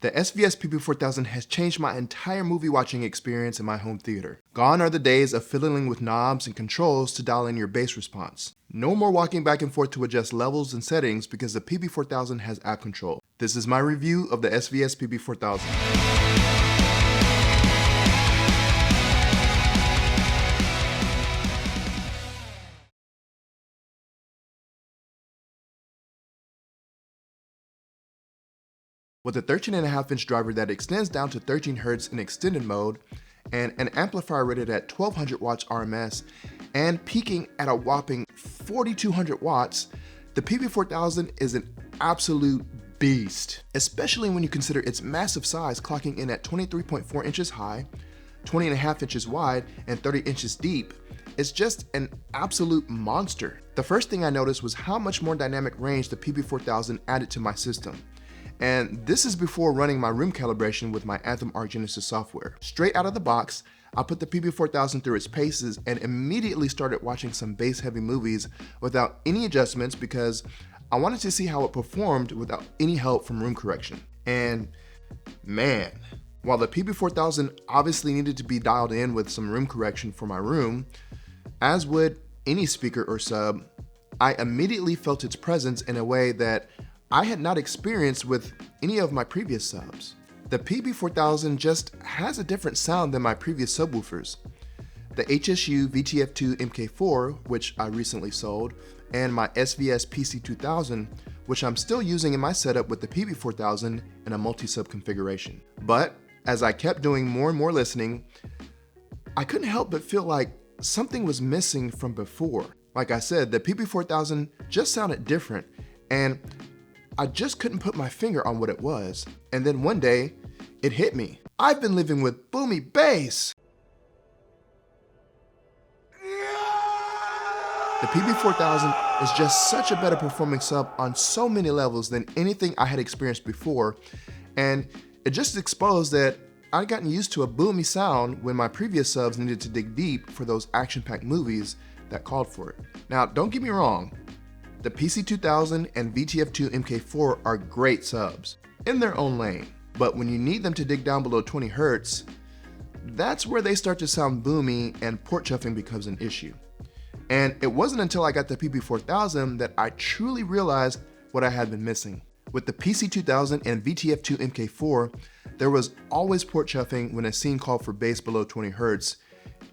The SVS PB4000 has changed my entire movie watching experience in my home theater. Gone are the days of fiddling with knobs and controls to dial in your bass response. No more walking back and forth to adjust levels and settings because the PB4000 has app control. This is my review of the SVS PB4000. With a 13.5-inch driver that extends down to 13 Hz in extended mode, and an amplifier rated at 1200 watts RMS, and peaking at a whopping 4200 watts, the PB4000 is an absolute beast, especially when you consider its massive size, clocking in at 23.4 inches high, 20.5 inches wide, and 30 inches deep. It's just an absolute monster. The first thing I noticed was how much more dynamic range the PB4000 added to my system. And this is before running my room calibration with my Anthem Arc Genesis software. Straight out of the box, I put the PB4000 through its paces and immediately started watching some bass-heavy movies without any adjustments because I wanted to see how it performed without any help from room correction. And man, while the PB4000 obviously needed to be dialed in with some room correction for my room, as would any speaker or sub, I immediately felt its presence in a way that I had not experienced with any of my previous subs. The PB4000 just has a different sound than my previous subwoofers. The HSU VTF2 MK4, which I recently sold, and my SVS PC2000, which I'm still using in my setup with the PB4000 in a multi-sub configuration. But as I kept doing more and more listening, I couldn't help but feel like something was missing from before. Like I said, the PB4000 just sounded different, and I just couldn't put my finger on what it was. And then one day, it hit me. I've been living with boomy bass. The PB4000 is just such a better performing sub on so many levels than anything I had experienced before. And it just exposed that I'd gotten used to a boomy sound when my previous subs needed to dig deep for those action-packed movies that called for it. Now, don't get me wrong. The PC2000 and VTF2 MK4 are great subs in their own lane, but when you need them to dig down below 20 Hz, that's where they start to sound boomy and port chuffing becomes an issue. And it wasn't until I got the PB4000 that I truly realized what I had been missing. With the PC2000 and VTF2 MK4, there was always port chuffing when a scene called for bass below 20 Hz,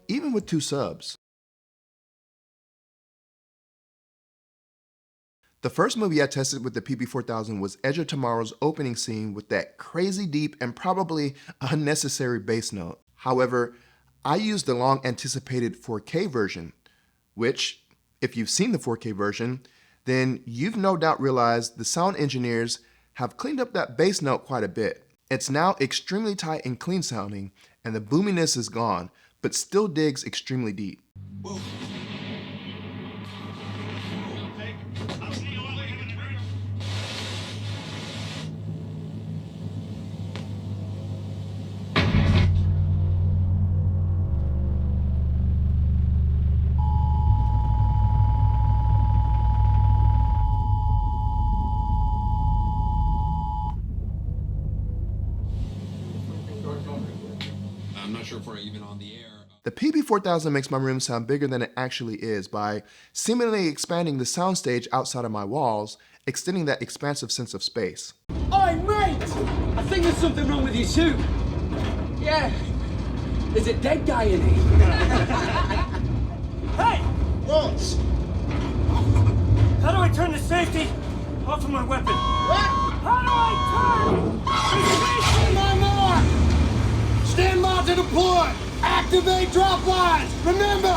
even with two subs. The first movie I tested with the PB4000 was Edge of Tomorrow's opening scene with that crazy deep and probably unnecessary bass note. However, I used the long anticipated 4K version, which, if you've seen the 4K version, then you've no doubt realized the sound engineers have cleaned up that bass note quite a bit. It's now extremely tight and clean sounding, and the boominess is gone, but still digs extremely deep. Whoa. I'm not sure if we're even on the air. The PB4000 makes my room sound bigger than it actually is by seemingly expanding the soundstage outside of my walls, extending that expansive sense of space. Oi, mate! I think there's something wrong with your suit. Yeah. There's a dead guy in it. Hey! What? How do I turn the safety off of my weapon? What? How do I turn the safety? My mark! Stand by to deploy! Activate drop lines! Remember!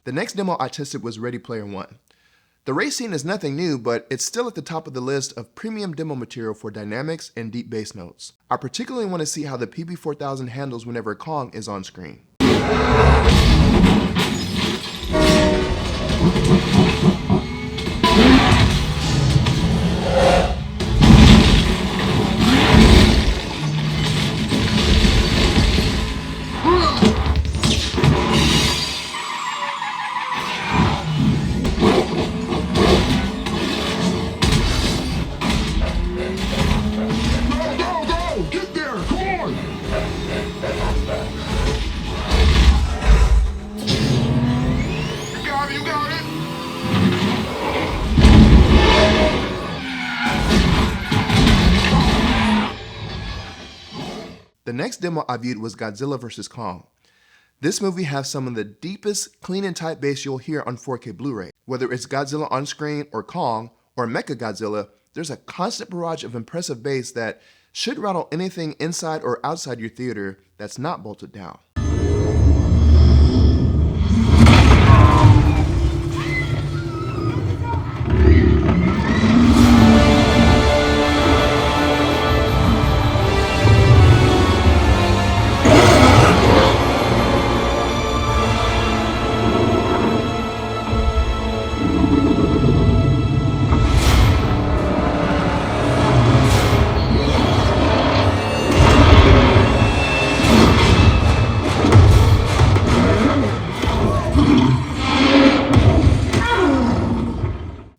The next demo I tested was Ready Player One. The race scene is nothing new, but it's still at the top of the list of premium demo material for dynamics and deep bass notes. I particularly want to see how the PB4000 handles whenever Kong is on screen. next demo I viewed was Godzilla vs. Kong. This movie has some of the deepest clean and tight bass you'll hear on 4K Blu-ray. Whether it's Godzilla on screen or Kong or Mechagodzilla, there's a constant barrage of impressive bass that should rattle anything inside or outside your theater that's not bolted down.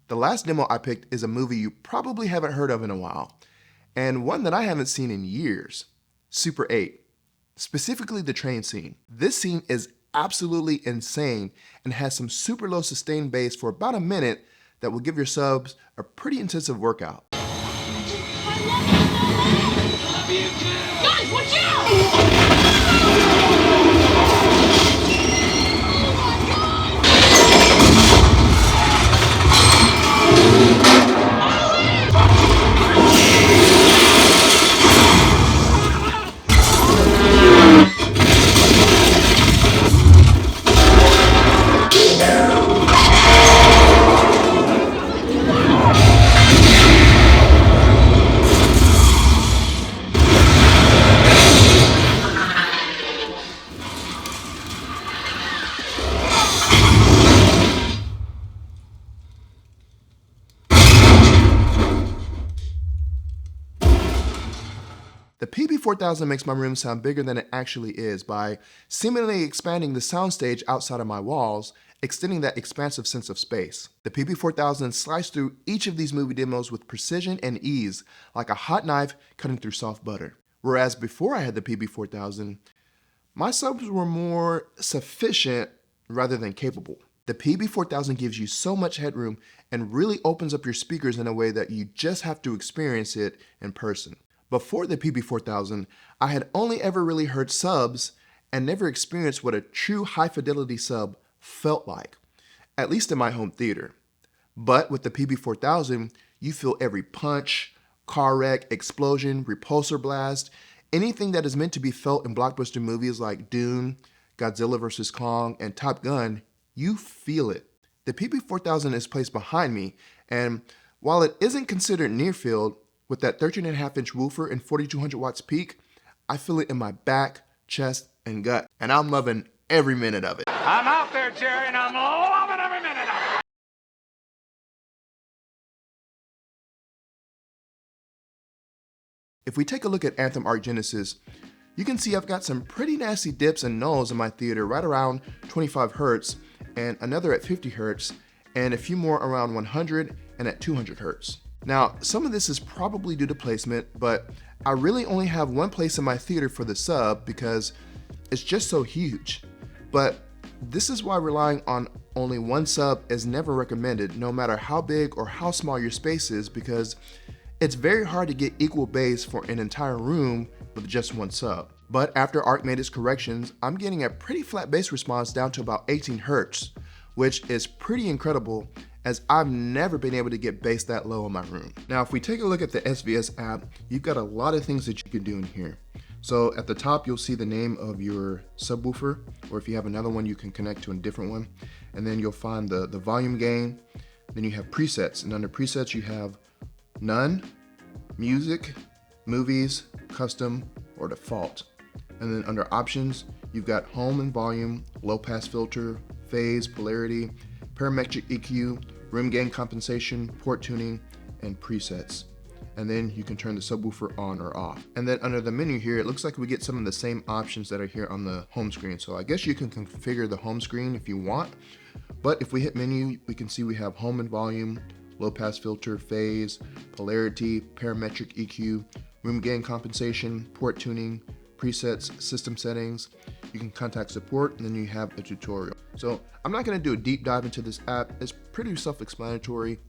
The last demo I picked is a movie you probably haven't heard of in a while, and one that I haven't seen in years, Super 8, specifically the train scene. This scene is absolutely insane and has some super low sustained bass for about a minute that will give your subs a pretty intensive workout. Guys, watch out! The PB4000 makes my room sound bigger than it actually is by seemingly expanding the soundstage outside of my walls, extending that expansive sense of space. The PB4000 sliced through each of these movie demos with precision and ease, like a hot knife cutting through soft butter. Whereas before I had the PB4000, my subs were more sufficient rather than capable. The PB4000 gives you so much headroom and really opens up your speakers in a way that you just have to experience it in person. Before the PB4000, I had only ever really heard subs and never experienced what a true high-fidelity sub felt like, at least in my home theater. But with the PB4000, you feel every punch, car wreck, explosion, repulsor blast, anything that is meant to be felt in blockbuster movies like Dune, Godzilla vs. Kong, and Top Gun, you feel it. The PB4000 is placed behind me, and while it isn't considered near field, with that 13.5-inch woofer and 4200 watts peak, I feel it in my back, chest, and gut, and I'm loving every minute of it. I'm out there, Jerry, and I'm loving every minute of it. If we take a look at Anthem Arc Genesis, you can see I've got some pretty nasty dips and nulls in my theater right around 25 Hertz, and another at 50 Hertz, and a few more around 100 and at 200 Hertz. Now, some of this is probably due to placement, but I really only have one place in my theater for the sub because it's just so huge. But this is why relying on only one sub is never recommended, no matter how big or how small your space is, because it's very hard to get equal bass for an entire room with just one sub. But after Arc made its corrections, I'm getting a pretty flat bass response down to about 18 Hertz, which is pretty incredible, as I've never been able to get bass that low in my room. Now, if we take a look at the SVS app, you've got a lot of things that you can do in here. So at the top, you'll see the name of your subwoofer, or if you have another one, you can connect to a different one. And then you'll find the volume gain. Then you have presets, and under presets, you have none, music, movies, custom, or default. And then under options, you've got home and volume, low pass filter, phase, polarity, parametric EQ, room gain compensation, port tuning, and presets. And then you can turn the subwoofer on or off. And then under the menu here, it looks like we get some of the same options that are here on the home screen. So I guess you can configure the home screen if you want, but if we hit menu, we can see we have home and volume, low pass filter, phase, polarity, parametric EQ, room gain compensation, port tuning, presets, system settings. You can contact support, and then you have a tutorial. So I'm not gonna do a deep dive into this app. It's pretty self-explanatory.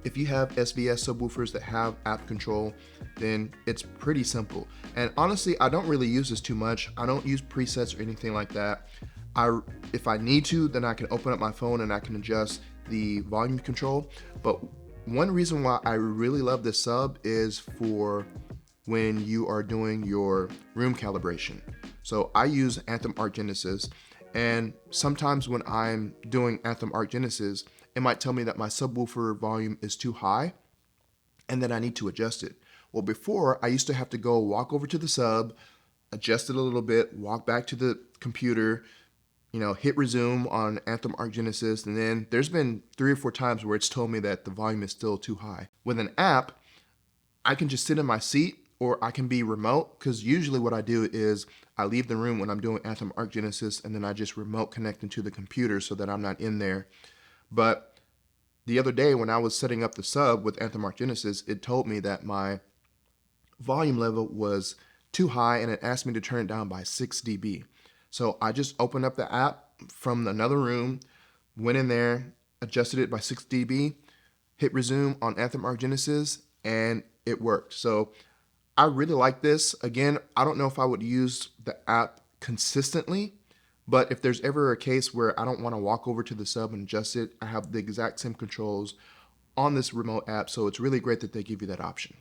if you have SVS subwoofers that have app control, then it's pretty simple. And honestly, I don't really use this too much. I don't use presets or anything like that. If I need to, then I can open up my phone and I can adjust the volume control. But one reason why I really love this sub is for when you are doing your room calibration. So I use Anthem Arc Genesis, and sometimes when I'm doing Anthem Arc Genesis, it might tell me that my subwoofer volume is too high and that I need to adjust it. Well, before I used to have to go walk over to the sub, adjust it a little bit, walk back to the computer, hit resume on Anthem Arc Genesis, and then there's been 3 or 4 times where it's told me that the volume is still too high. With an app, I can just sit in my seat, or I can be remote, because usually what I do is I leave the room when I'm doing Anthem Arc Genesis, and then I just remote connect into the computer so that I'm not in there. But the other day when I was setting up the sub with Anthem Arc Genesis, it told me that my volume level was too high and it asked me to turn it down by 6 dB. So I just opened up the app from another room, went in there, adjusted it by 6 dB, hit resume on Anthem Arc Genesis, and it worked. So I really like this. Again, I don't know if I would use the app consistently, but if there's ever a case where I don't want to walk over to the sub and adjust it, I have the exact same controls on this remote app, so it's really great that they give you that option.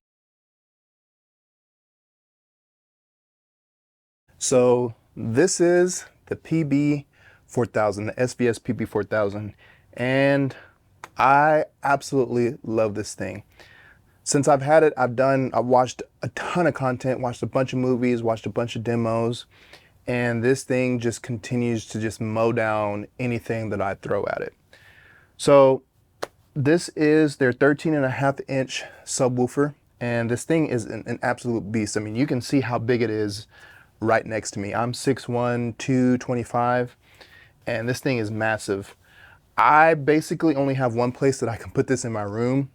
So this is the PB4000, the SVS PB4000, and I absolutely love this thing. Since I've had it, I've watched a ton of content, watched a bunch of movies, watched a bunch of demos, and this thing just continues to just mow down anything that I throw at it. So this is their 13.5-inch subwoofer, and this thing is an absolute beast. I mean, you can see how big it is right next to me. I'm 6'1", 225, and this thing is massive. I basically only have one place that I can put this in my room.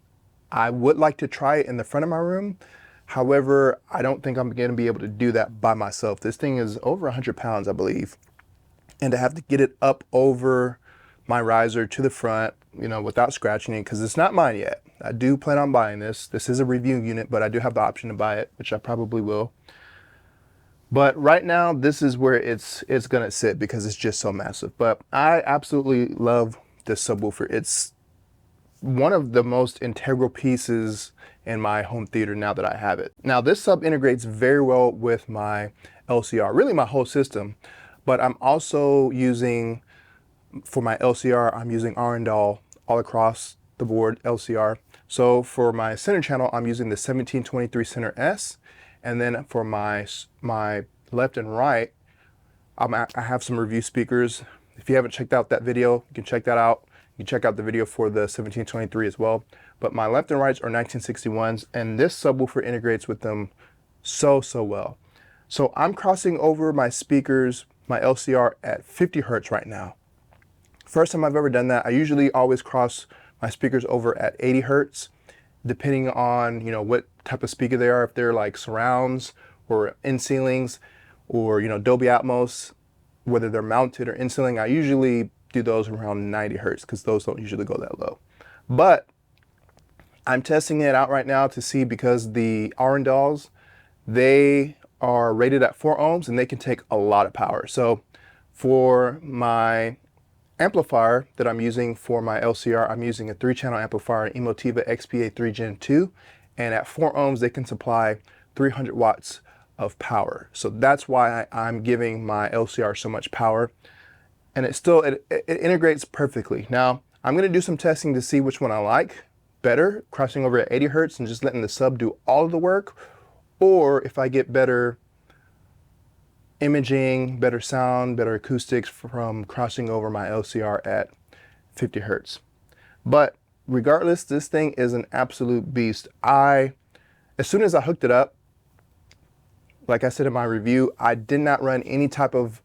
I would like to try it in the front of my room. However, I don't think I'm going to be able to do that by myself. This thing is over 100 pounds, I believe. And to have to get it up over my riser to the front, without scratching it, because it's not mine yet. I do plan on buying this. This is a review unit, but I do have the option to buy it, which I probably will. But right now, this is where it's going to sit because it's just so massive. But I absolutely love this subwoofer. It's one of the most integral pieces in my home theater now that I have it. Now this sub integrates very well with my LCR, really my whole system, but I'm also using, for my LCR, I'm using Arundel all across the board LCR. So for my center channel, I'm using the 1723 Center S, and then for my left and right, I have some review speakers. If you haven't checked out that video, you can check that out. You can check out the video for the 1723 as well. But my left and rights are 1961s, and this subwoofer integrates with them so well. So I'm crossing over my speakers, my LCR, at 50 hertz right now. First time I've ever done that. I usually always cross my speakers over at 80 hertz, depending on what type of speaker they are. If they're like surrounds or in ceilings, or Dolby Atmos, whether they're mounted or in ceiling, I usually do those around 90 hertz because those don't usually go that low. But I'm testing it out right now to see, because the Arundels, they are rated at 4 ohms and they can take a lot of power. So for my amplifier that I'm using for my LCR, I'm using a 3-channel amplifier, an Emotiva XPA3 Gen 2, and at 4 ohms they can supply 300 watts of power. So that's why I'm giving my LCR so much power, and it integrates perfectly. Now I'm going to do some testing to see which one I like better, crossing over at 80 hertz and just letting the sub do all of the work, or if I get better imaging, better sound, better acoustics from crossing over my LCR at 50 hertz. But regardless, this thing is an absolute beast. As soon as I hooked it up, like I said in my review, I did not run any type of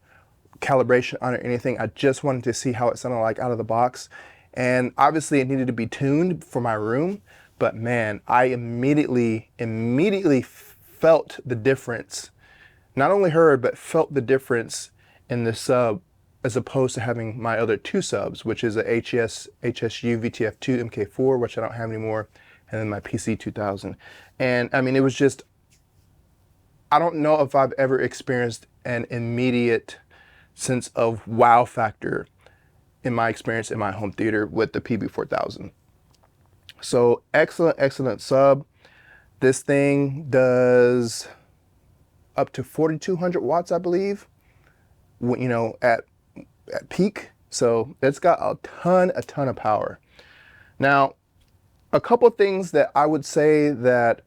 calibration on it or anything. I just wanted to see how it sounded like out of the box. And obviously it needed to be tuned for my room, but man, I immediately felt the difference. Not only heard, but felt the difference in the sub as opposed to having my other two subs, which is a HSU VTF2 MK4, which I don't have anymore, and then my PC2000. And I mean, it was just, I don't know if I've ever experienced an immediate sense of wow factor in my experience in my home theater with the PB4000. So excellent, excellent sub. This thing does up to 4,200 watts, I believe, you know, at peak. So it's got a ton of power. Now, a couple of things that I would say that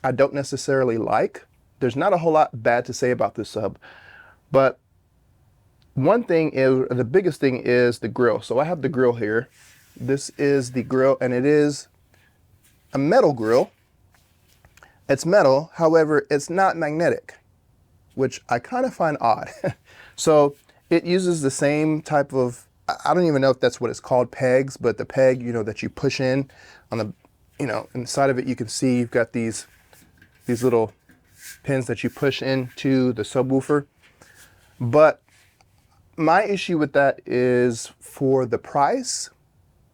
I don't necessarily like. There's not a whole lot bad to say about this sub, but one thing is, the biggest thing is the grill. So I have the grill here. This is the grill, and it is a metal grill. It's metal, however, it's not magnetic, which I kind of find odd. So it uses the same type of, I don't even know if that's what it's called, pegs, but the peg, you know, that you push in on the, you know, inside of it, you can see you've got these little pins that you push into the subwoofer. But my issue with that is for the price,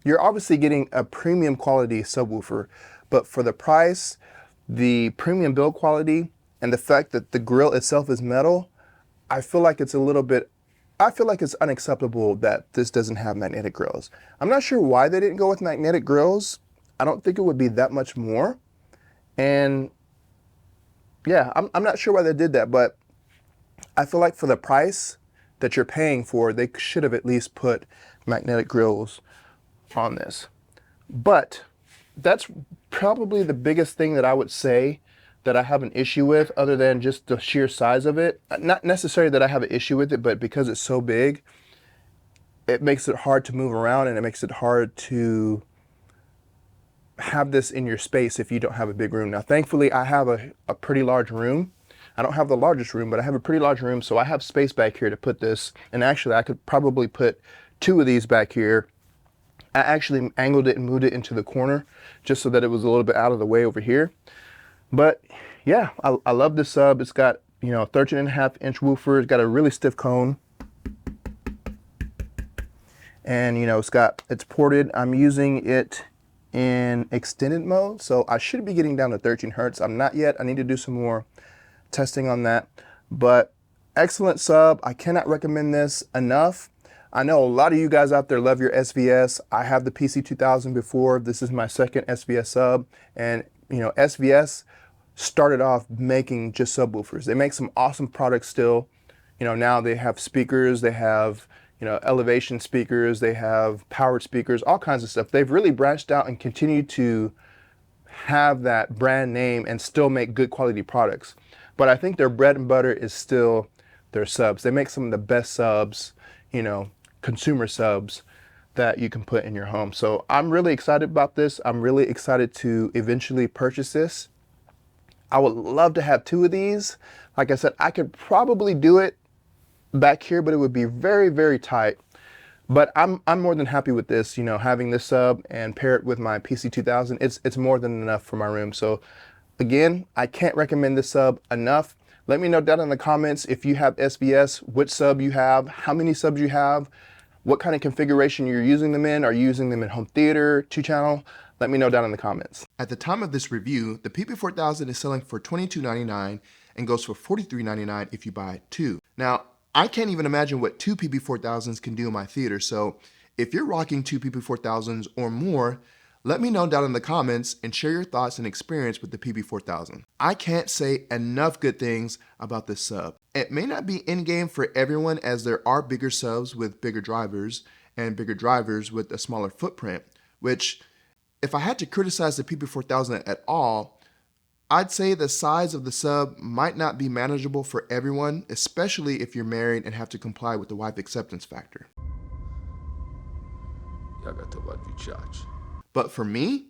you're obviously getting a premium quality subwoofer, but for the price, the premium build quality, and the fact that the grill itself is metal, I feel like it's a little bit, I feel like it's unacceptable that this doesn't have magnetic grills. I'm not sure why they didn't go with magnetic grills. I don't think it would be that much more. And yeah, I'm not sure why they did that, but I feel like for the price that you're paying for, they should have at least put magnetic grills on this. But that's probably the biggest thing that I would say that I have an issue with, other than just the sheer size of it. Not necessarily that I have an issue with it, but because it's so big, it makes it hard to move around, and it makes it hard to have this in your space if you don't have a big room. Now, thankfully, I have a pretty large room. I don't have the largest room, but I have a pretty large room, so I have space back here to put this. And actually, I could probably put two of these back here. I actually angled it and moved it into the corner just so that it was a little bit out of the way over here. But yeah, I love this sub. It's got, you know, 13.5-inch woofer. It's got a really stiff cone. And, you know, it's ported. I'm using it in extended mode, so I should be getting down to 13 hertz. I'm not yet. I need to do some more testing on that. But excellent sub. I cannot recommend this enough. I know a lot of you guys out there love your SVS. I have the PC2000 before. This is my second SVS sub. And, you know, SVS started off making just subwoofers. They make some awesome products still. You know, now they have speakers, they have, you know, elevation speakers, they have powered speakers, all kinds of stuff. They've really branched out and continued to have that brand name and still make good quality products. But I think their bread and butter is still their subs. They make some of the best subs, you know, consumer subs that you can put in your home. So I'm really excited about this. I'm really excited to eventually purchase this. I would love to have two of these. Like I said, I could probably do it back here, but it would be very, very tight. But I'm more than happy with this, you know, having this sub and pair it with my PC2000. It's more than enough for my room. So again, I can't recommend this sub enough. Let me know down in the comments if you have SVS, which sub you have, how many subs you have, what kind of configuration you're using them in. Are you using them in home theater, 2-channel? Let me know down in the comments. At the time of this review, the PB4000 is selling for $22.99 and goes for $43.99 if you buy two. Now, I can't even imagine what two PB4000s can do in my theater, so if you're rocking two PB4000s or more, let me know down in the comments and share your thoughts and experience with the PB4000. I can't say enough good things about this sub. It may not be in-game for everyone, as there are bigger subs with bigger drivers and bigger drivers with a smaller footprint, which, if I had to criticize the PB4000 at all, I'd say the size of the sub might not be manageable for everyone, especially if you're married and have to comply with the wife acceptance factor. But for me,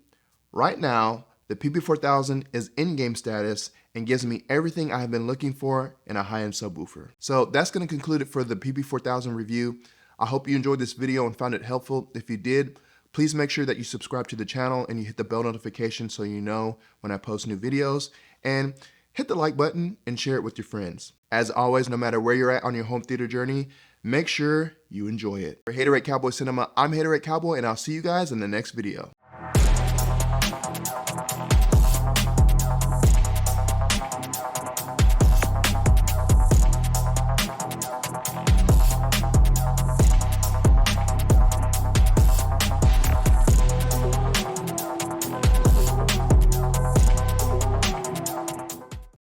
right now, the PB4000 is in-game status and gives me everything I have been looking for in a high-end subwoofer. So that's going to conclude it for the PB4000 review. I hope you enjoyed this video and found it helpful. If you did, please make sure that you subscribe to the channel and you hit the bell notification so you know when I post new videos, and hit the like button and share it with your friends. As always, no matter where you're at on your home theater journey, Make sure you enjoy it. For Haterade Cowboy Cinema, I'm Haterade Cowboy, and I'll see you guys in the next video.